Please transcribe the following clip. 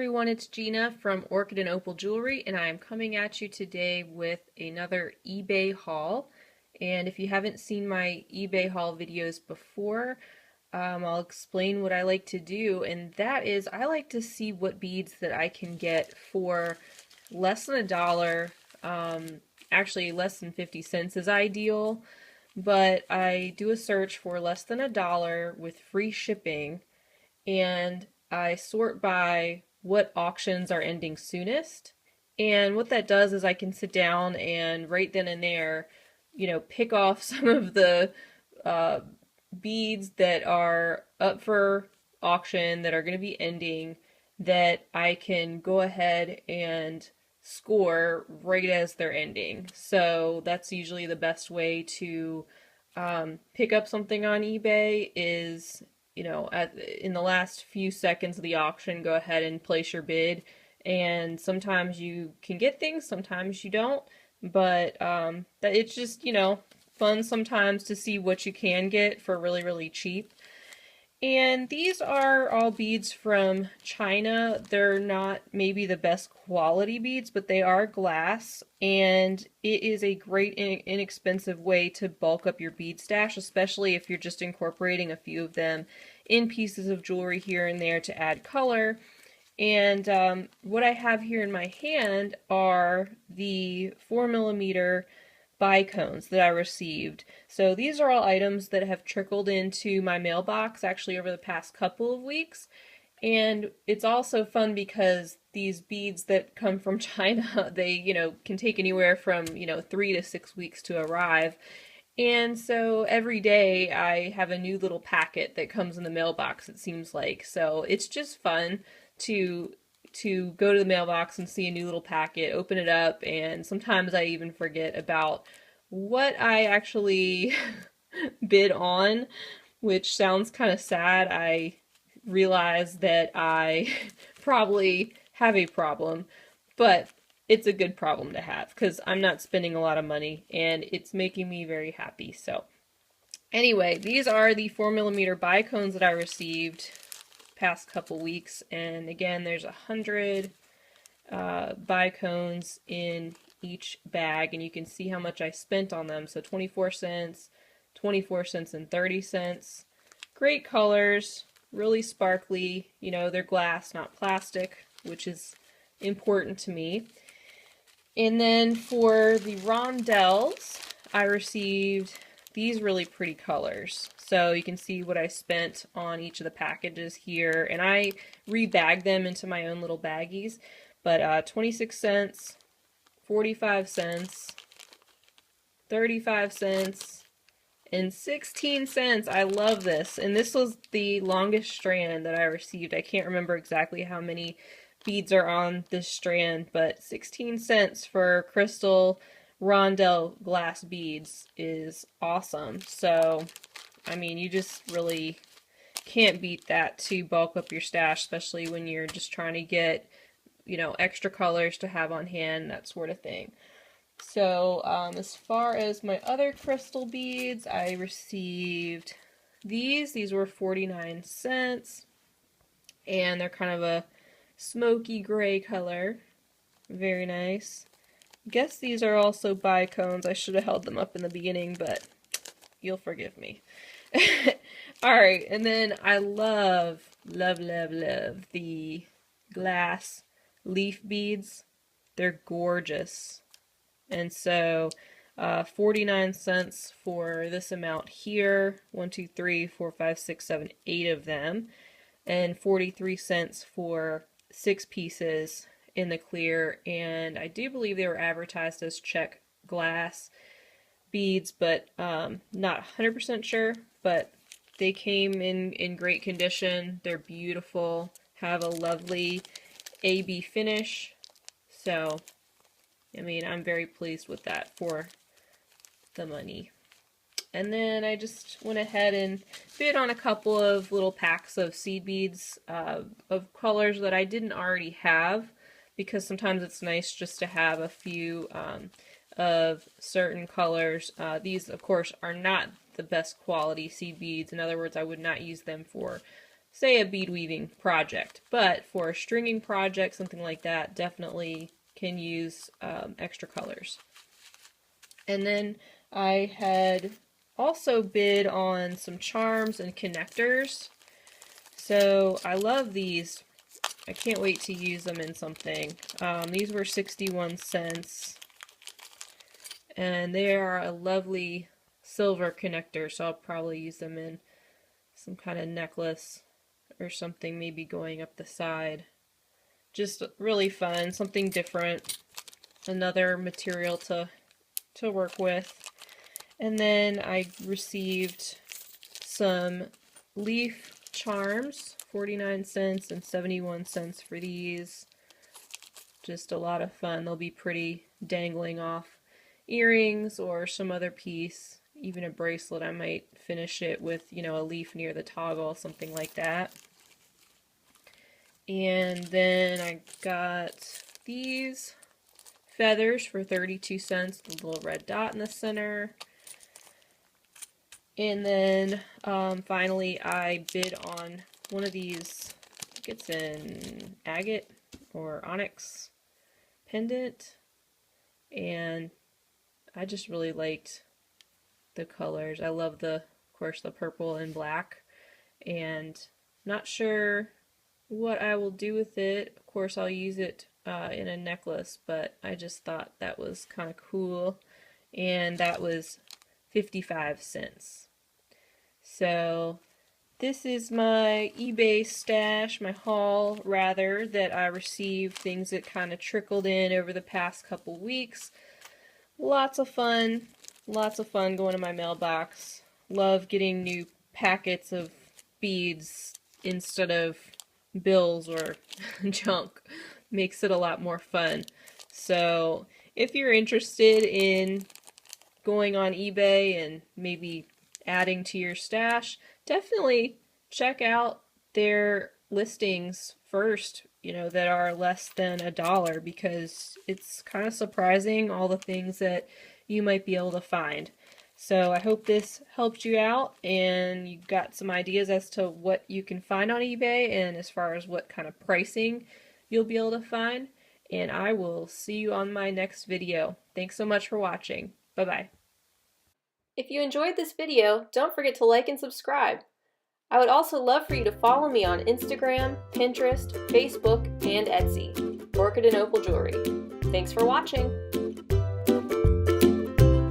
everyone, it's Gina from Orchid and Opal Jewelry, and I am coming at you today with another eBay haul. And if you haven't seen my eBay haul videos before, I'll explain what I like to do, and that is I like to see what beads that I can get for less than $1. Actually, less than 50 cents is ideal, but I do a search for less than $1 with free shipping, and I sort by what auctions are ending soonest. And what that does is I can sit down and right then and there, pick off some of the uh, beads that are up for auction that are going to be ending that I can go ahead and score right as they're ending. So that's usually the best way to pick up something on eBay is, in the last few seconds of the auction, go ahead and place your bid. And sometimes you can get things, sometimes you don't. But it's just, fun sometimes to see what you can get for really, really cheap. And these are all beads from China. They're not maybe the best quality beads, but they are glass, and it is a great inexpensive way to bulk up your bead stash, especially if you're just incorporating a few of them in pieces of jewelry here and there to add color. And what I have here in my hand are the 4mm Bicones that I received. So these are all items that have trickled into my mailbox actually over the past couple of weeks. And it's also fun because these beads that come from China, they, can take anywhere from, 3 to 6 weeks to arrive. And so every day I have a new little packet that comes in the mailbox, it seems like. So it's just fun to go to the mailbox and see a new little packet, open it up, and sometimes I even forget about what I actually bid on, which sounds kind of sad. I realize that I probably have a problem, but it's a good problem to have because I'm not spending a lot of money and it's making me very happy. So anyway, these are the 4mm Bicones that I received past couple weeks, and again, there's 100 Bicones in each bag, and you can see how much I spent on them. So 24 cents, 24 cents, and 30 cents. Great colors, really sparkly. They're glass, not plastic, which is important to me. And then for the rondelles, I received these really pretty colors. So you can see what I spent on each of the packages here, and I rebag them into my own little baggies. But 26 cents, 45 cents, 35 cents, and 16 cents. I love this. And this was the longest strand that I received. I can't remember exactly how many beads are on this strand, but 16 cents for crystal rondelle glass beads is awesome. So, I mean, you just really can't beat that to bulk up your stash, especially when you're just trying to get, extra colors to have on hand, that sort of thing. So, as far as my other crystal beads, I received these. These were 49 cents, and they're kind of a smoky gray color. Very nice. I guess these are also Bicones. I should have held them up in the beginning, but you'll forgive me. Alright, and then I love the glass leaf beads. They're gorgeous. And so 49 cents for this amount here. 1, 2, 3, 4, 5, 6, 7, 8 of them. And 43 cents for 6 pieces in the clear. And I do believe they were advertised as check glass beads, but not 100% sure. But they came in great condition. They're beautiful. Have a lovely AB finish. So, I mean, I'm very pleased with that for the money. And then I just went ahead and bid on a couple of little packs of seed beads of colors that I didn't already have, because sometimes it's nice just to have a few of certain colors. These, of course, are not the best quality seed beads. In other words, I would not use them for say, a bead weaving project. But for a stringing project, something like that, definitely can use extra colors. And then I had also bid on some charms and connectors. So I love these. I can't wait to use them in something. These were 61 cents. And they are a lovely silver connector, so I'll probably use them in some kind of necklace or something, maybe going up the side. Just really fun, something different, another material to work with. And then I received some leaf charms, 49 cents and 71 cents for these. Just a lot of fun. They'll be pretty dangling off earrings or some other piece, even a bracelet. I might finish it with, you know, a leaf near the toggle, something like that. And then I got these feathers for 32 cents, the little red dot in the center. And then finally I bid on one of these, I think it's an agate or onyx pendant, and I just really liked the colors. I love of course, the purple and black, and not sure what I will do with it. Of course, I'll use it in a necklace, but I just thought that was kind of cool, and that was 55 cents. So this is my eBay stash, my haul rather, that I received, things that kind of trickled in over the past couple weeks. Lots of fun going in my mailbox. Love getting new packets of beads instead of bills or junk. Makes it a lot more fun. So if you're interested in going on eBay and maybe adding to your stash, definitely check out their listings first, you know, that are less than $1, because it's kind of surprising all the things that you might be able to find. So I hope this helped you out and you got some ideas as to what you can find on eBay and as far as what kind of pricing you'll be able to find. And I will see you on my next video. Thanks so much for watching. Bye-bye. If you enjoyed this video, don't forget to like and subscribe. I would also love for you to follow me on Instagram, Pinterest, Facebook, and Etsy, Orchid and Opal Jewelry. Thanks for watching!